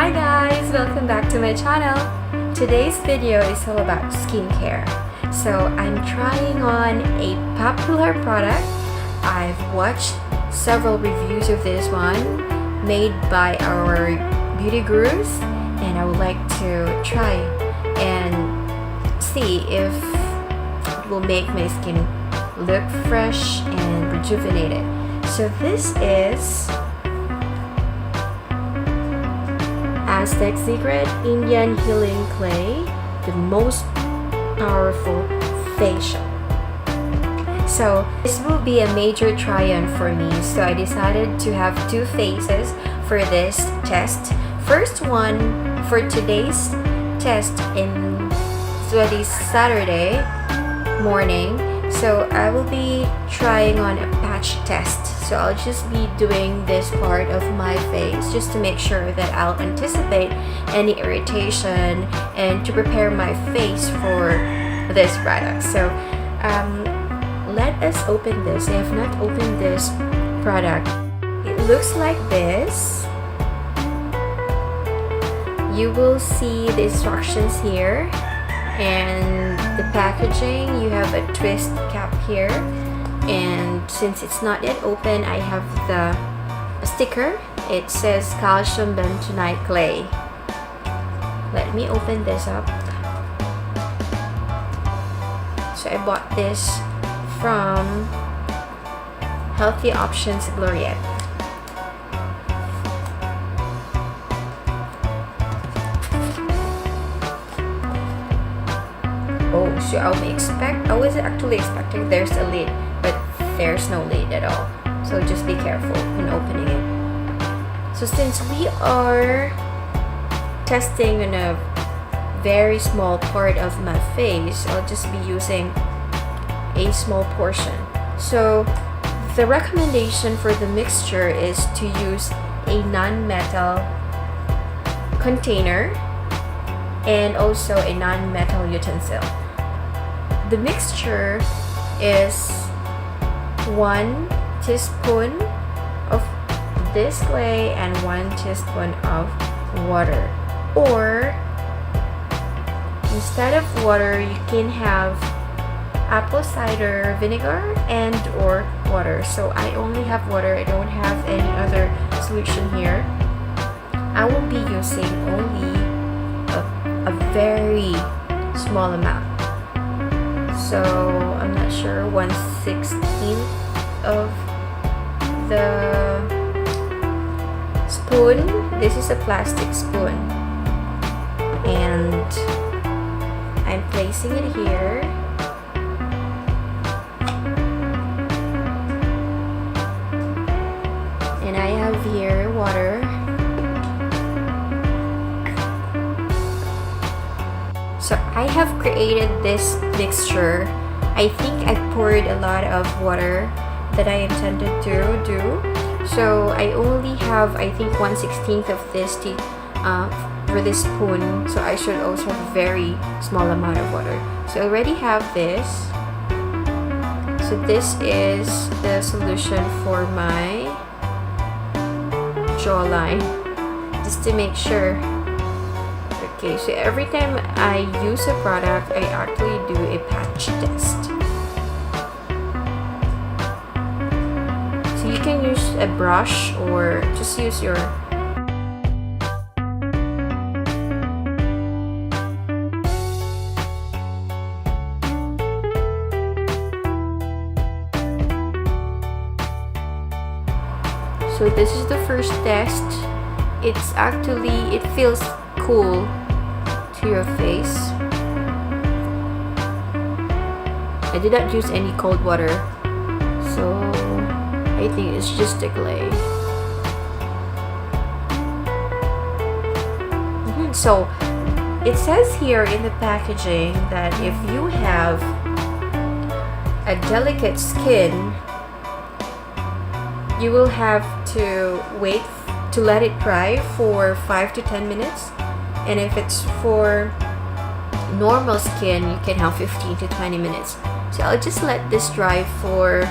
Hi guys! Welcome back to my channel. Today's video is all about skincare. So I'm trying on a popular product. I've watched several reviews of this one made by our beauty gurus, and I would like to try and see if it will make my skin look fresh and rejuvenated. So this is Aztec Secret Indian Healing Clay, the most powerful facial. So this will be a major try-on for me, so I decided to have two phases for this test. First one for today's test it's already Saturday morning, so I will be trying on a patch test. So I'll just be doing this part of my face just to make sure that I'll anticipate any irritation and to prepare my face for this product. So let us open this. I have not opened this product. It looks like this. You will see the instructions here and the packaging. You have a twist cap here, and since it's not yet open, I have the sticker. It says calcium bentonite clay. Let me open this up. So I bought this from Healthy Options Glorietta. Oh, so I was actually expecting there's a lid, but there's no lid at all. So just be careful when opening it. So since we are testing on a very small part of my face, I'll just be using a small portion. So the recommendation for the mixture is to use a non-metal container and also a non-metal utensil. The mixture is 1 teaspoon of this clay and 1 teaspoon of water. Or instead of water, you can have apple cider vinegar and or water. So I only have water. I don't have any other solution here. I will be using only a very small amount. So I'm not sure, 1/16 of the spoon. This is a plastic spoon, and I'm placing it here. And I have here water. So I have created this mixture. I think I poured a lot of water that I intended to do. So I only have, I think, 1/16 of this for this spoon. So I should also have a very small amount of water. So I already have this. So this is the solution for my jawline, just to make sure. Okay, so every time I use a product, I actually do a patch test. So you can use a brush or just use your So this is the first test. It feels cool to your face. I did not use any cold water, so I think it's just a clay. So it says here in the packaging that if you have a delicate skin, you will have to wait to let it dry for 5 to 10 minutes. And if it's for normal skin, you can have 15 to 20 minutes. So I'll just let this dry for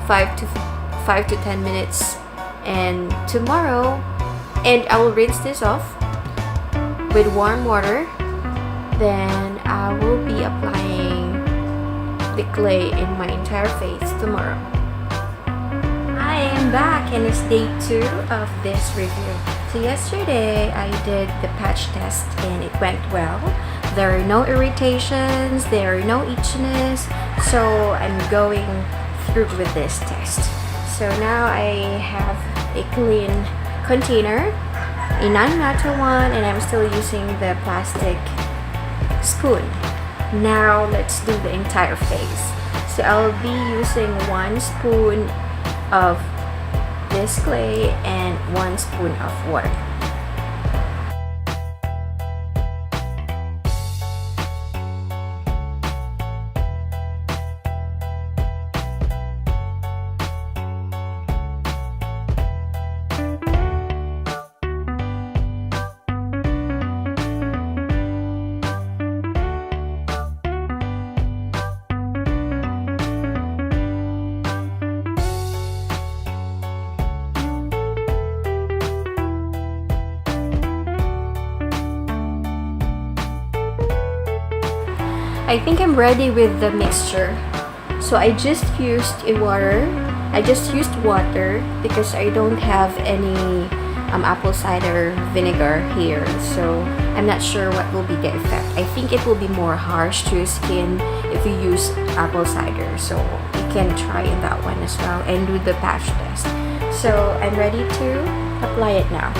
5 to 10 minutes, and tomorrow, and I will rinse this off with warm water. Then I will be applying the clay in my entire face tomorrow. I am back and it's day 2 of this review. So yesterday I did the patch test and it went well. There are no irritations, there are no itchiness, so I'm going through with this test. So now I have a clean container, a non-metal one, and I'm still using the plastic spoon. Now let's do the entire face. So I'll be using 1 spoon of this clay and 1 spoon of water. I think I'm ready with the mixture. So I just used water because I don't have any apple cider vinegar here, so I'm not sure what will be the effect. I think it will be more harsh to your skin if you use apple cider, so you can try that one as well and do the patch test. So I'm ready to apply it now.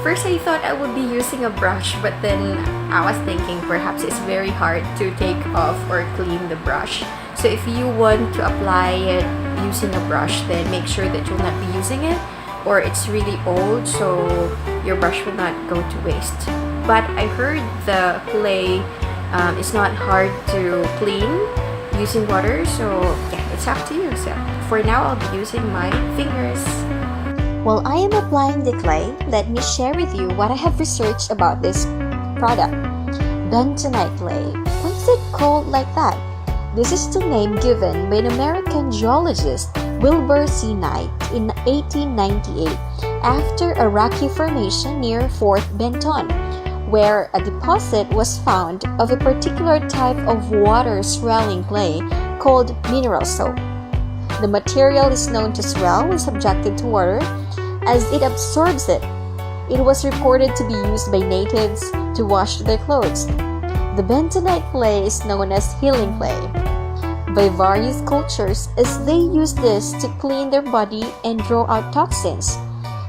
First, I thought I would be using a brush, but then I was thinking perhaps it's very hard to take off or clean the brush. So if you want to apply it using a brush, then make sure that you'll not be using it or it's really old, so your brush will not go to waste. But I heard the clay is not hard to clean using water, so yeah, it's up to you. So for now, I'll be using my fingers. While I am applying the clay, let me share with you what I have researched about this product. Bentonite clay. Why is it called like that? This is the name given by an American geologist, Wilbur C. Knight, in 1898 after a rocky formation near Fort Benton, where a deposit was found of a particular type of water-swelling clay called mineral soap. The material is known to swell when subjected to water, as it absorbs it. It was reported to be used by natives to wash their clothes. The bentonite clay is known as healing clay by various cultures, as they use this to clean their body and draw out toxins.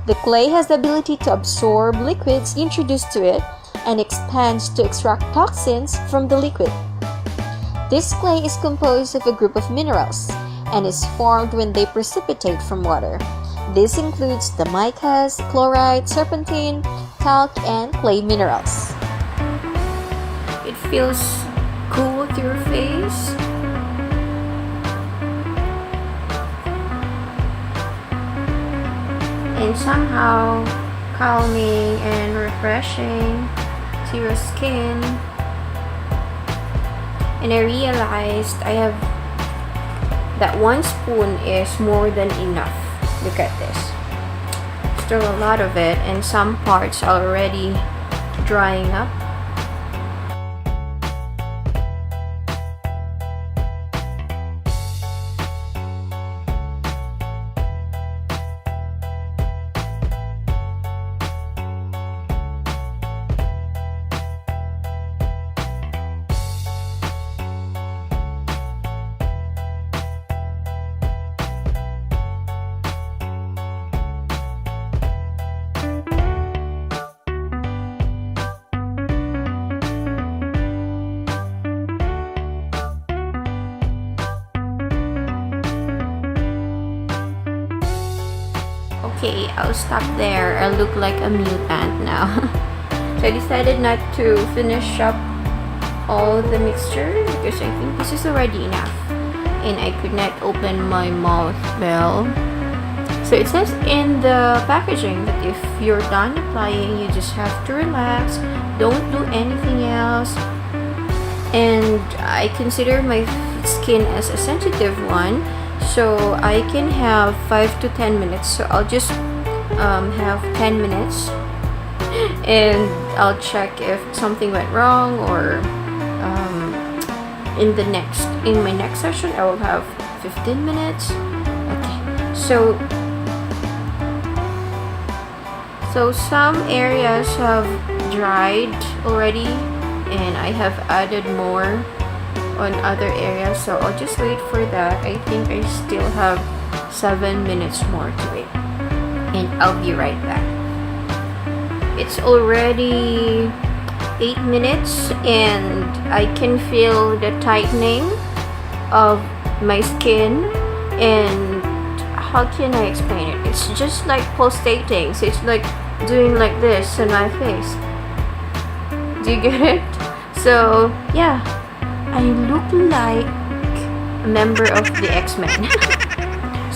The clay has the ability to absorb liquids introduced to it and expands to extract toxins from the liquid. This clay is composed of a group of minerals and is formed when they precipitate from water. This includes the micas, chloride, serpentine, talc, and clay minerals. It feels cool to your face. And somehow calming and refreshing to your skin. And I realized that 1 spoon is more than enough. Look at this. Still a lot of it, and some parts are already drying up. Okay, I'll stop there. I look like a mutant now. So I decided not to finish up all the mixture because I think this is already enough. And I could not open my mouth well. So it says in the packaging that if you're done applying, you just have to relax. Don't do anything else. And I consider my skin as a sensitive one, so I can have 5 to 10 minutes. So I'll just have 10 minutes and I'll check if something went wrong, or in my next session I will have 15 minutes. Okay, so some areas have dried already, and I have added more on other areas, so I'll just wait for that. I think I still have 7 minutes more to wait, and I'll be right back. It's already 8 minutes and I can feel the tightening of my skin, and how can I explain it? It's just like pulsating, so it's like doing like this on my face. Do you get it? So yeah, I look like a member of the X-Men.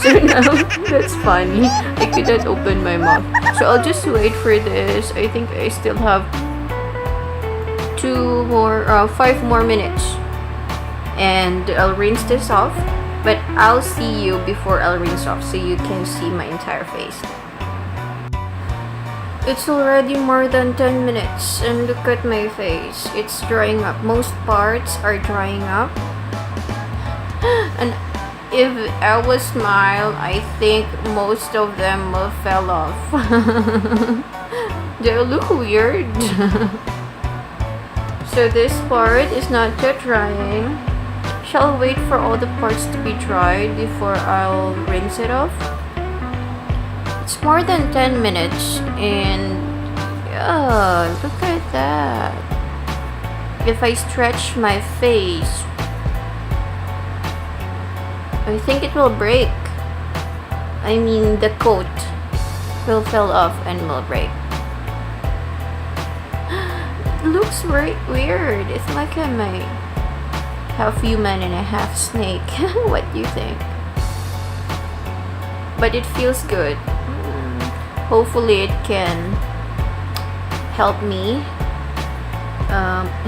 So now, that's funny. I couldn't open my mouth. So I'll just wait for this. I think I still have 5 more minutes. And I'll rinse this off. But I'll see you before I'll rinse off, so you can see my entire face. It's already more than 10 minutes, and look at my face. It's drying up. Most parts are drying up. And if I will smile, I think most of them will fell off. They look weird. So this part is not yet drying. Shall wait for all the parts to be dried before I'll rinse it off. It's more than 10 minutes, and yeah, look at that. If I stretch my face, I think it will break. I mean, the coat will fall off and will break. It looks very weird. It's like I'm a half human and a half snake. What do you think? But it feels good. Hopefully it can help me,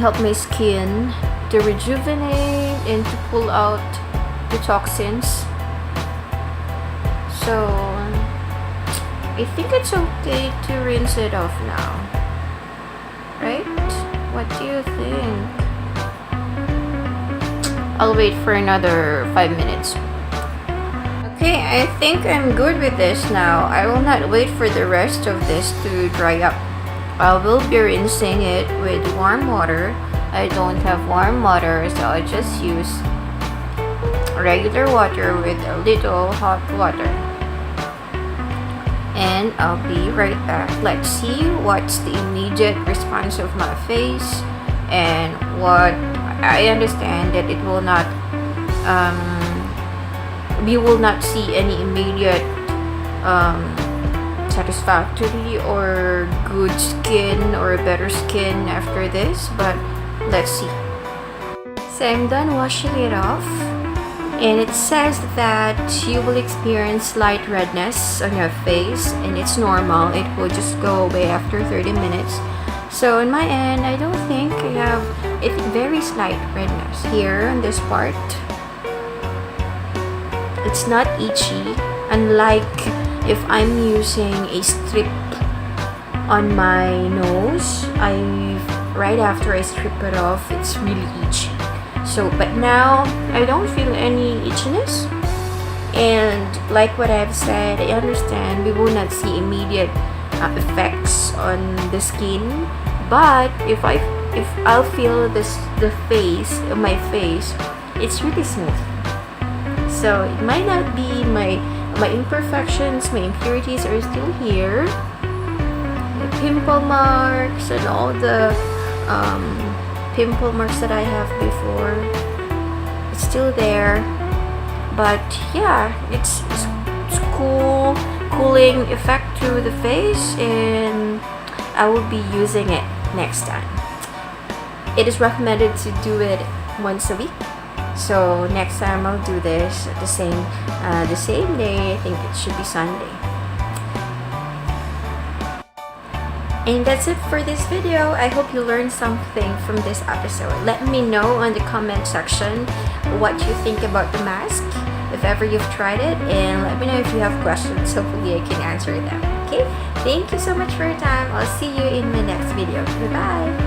help my skin to rejuvenate and to pull out the toxins. So I think it's okay to rinse it off now, right? What do you think? I'll wait for another 5 minutes. Okay, I think I'm good with this now. I will not wait for the rest of this to dry up. I will be rinsing it with warm water. I don't have warm water, so I'll just use regular water with a little hot water. And I'll be right back. Let's see what's the immediate response of my face, and what I understand that it will not we will not see any immediate satisfactory or good skin or better skin after this, but let's see. So I'm done washing it off, and it says that you will experience slight redness on your face, and it's normal. It will just go away after 30 minutes. So on my end, I don't think I have a very slight redness here on this part. It's not itchy, unlike if I'm using a strip on my nose. Right after I strip it off, it's really itchy. So, but now I don't feel any itchiness, and like what I've said, I understand we will not see immediate effects on the skin, but if I'll feel the face, my face, it's really smooth. So it might not be my imperfections, my impurities are still here. The pimple marks and all the pimple marks that I have before, it's still there. But yeah, it's cooling effect to the face, and I will be using it next time. It is recommended to do it once a week. So next time I'll do this at the same day. I think it should be Sunday. And that's it for this video. I hope you learned something from this episode. Let me know in the comment section what you think about the mask, if ever you've tried it, and let me know if you have questions. Hopefully I can answer them. Okay, thank you so much for your time. I'll see you in my next video. Goodbye.